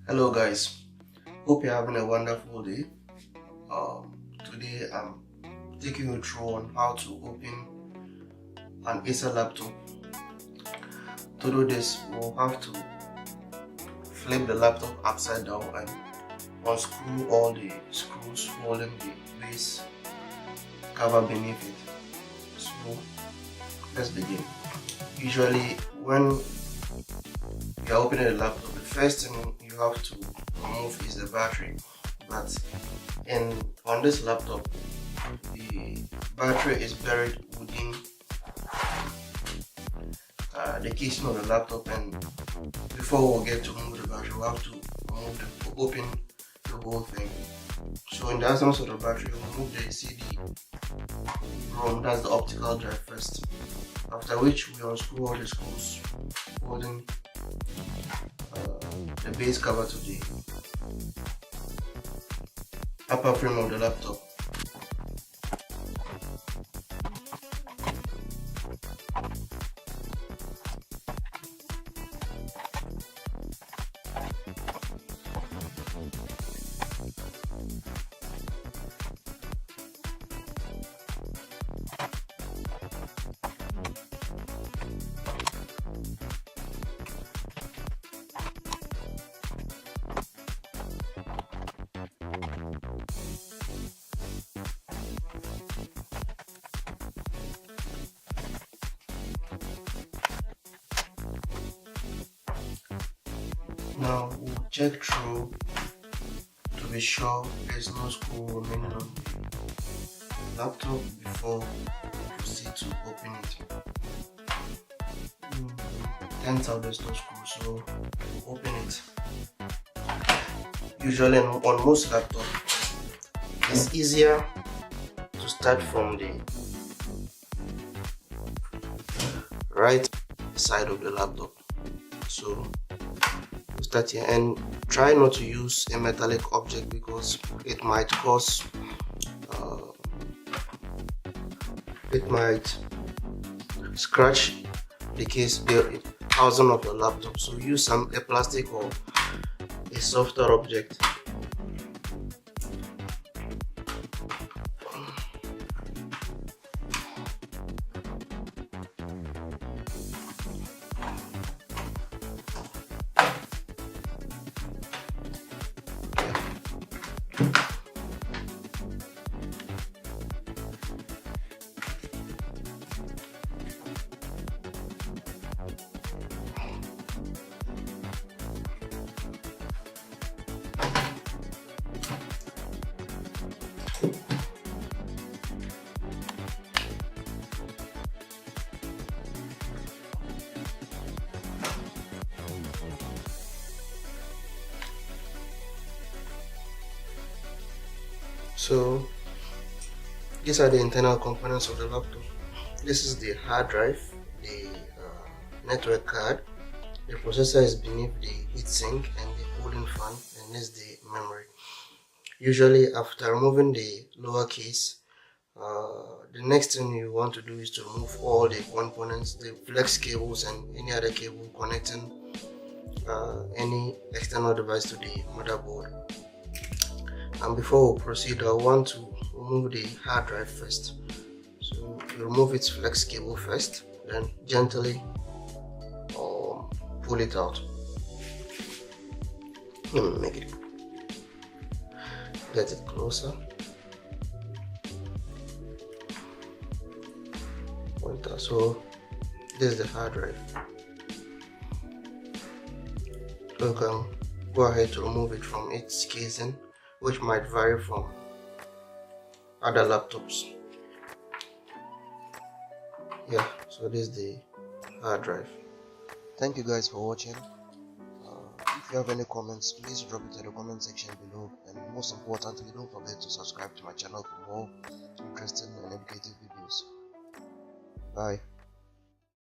Hello guys, hope you're having a wonderful day. Today I'm taking you through on how to open an ACER laptop. To do this, we'll have to flip the laptop upside down and unscrew all the screws holding the base cover beneath it. So let's begin. Usually when you're opening a laptop, the first thing you have to remove is the battery, but on this laptop the battery is buried within the casing of the laptop, and before we get to remove the battery, we have to open the whole thing. So in the absence of the battery, we remove the CD-ROM, that's the optical drive first, after which we unscrew all the screws holding the base cover to the upper frame of the laptop. Now we'll check through to be sure there's no screw remaining on the laptop before we proceed to open it. Turns out there's no screw, so we'll open it. Usually on most laptops, it's easier to start from the right side of the laptop. So start here and try not to use a metallic object because it might cause it might scratch the case, the housing of the laptop. So use a plastic or a softer object. So these are the internal components of the laptop. This is the hard drive, the network card, the processor is beneath the heatsink and the cooling fan, and this is the memory. Usually after removing the lower case, the next thing you want to do is to remove all the components, the flex cables and any other cable connecting any external device to the motherboard. And before we proceed, I want to remove the hard drive first. So you remove its flex cable first, then gently pull it out. Make it, get it closer. So this is the hard drive. So you can go ahead to remove it from its casing, which might vary from other laptops. Yeah, so this is the hard drive. Thank you guys for watching. If you have any comments, please drop it in the comment section below, and most importantly, don't forget to subscribe to my channel for more interesting and educative videos. Bye.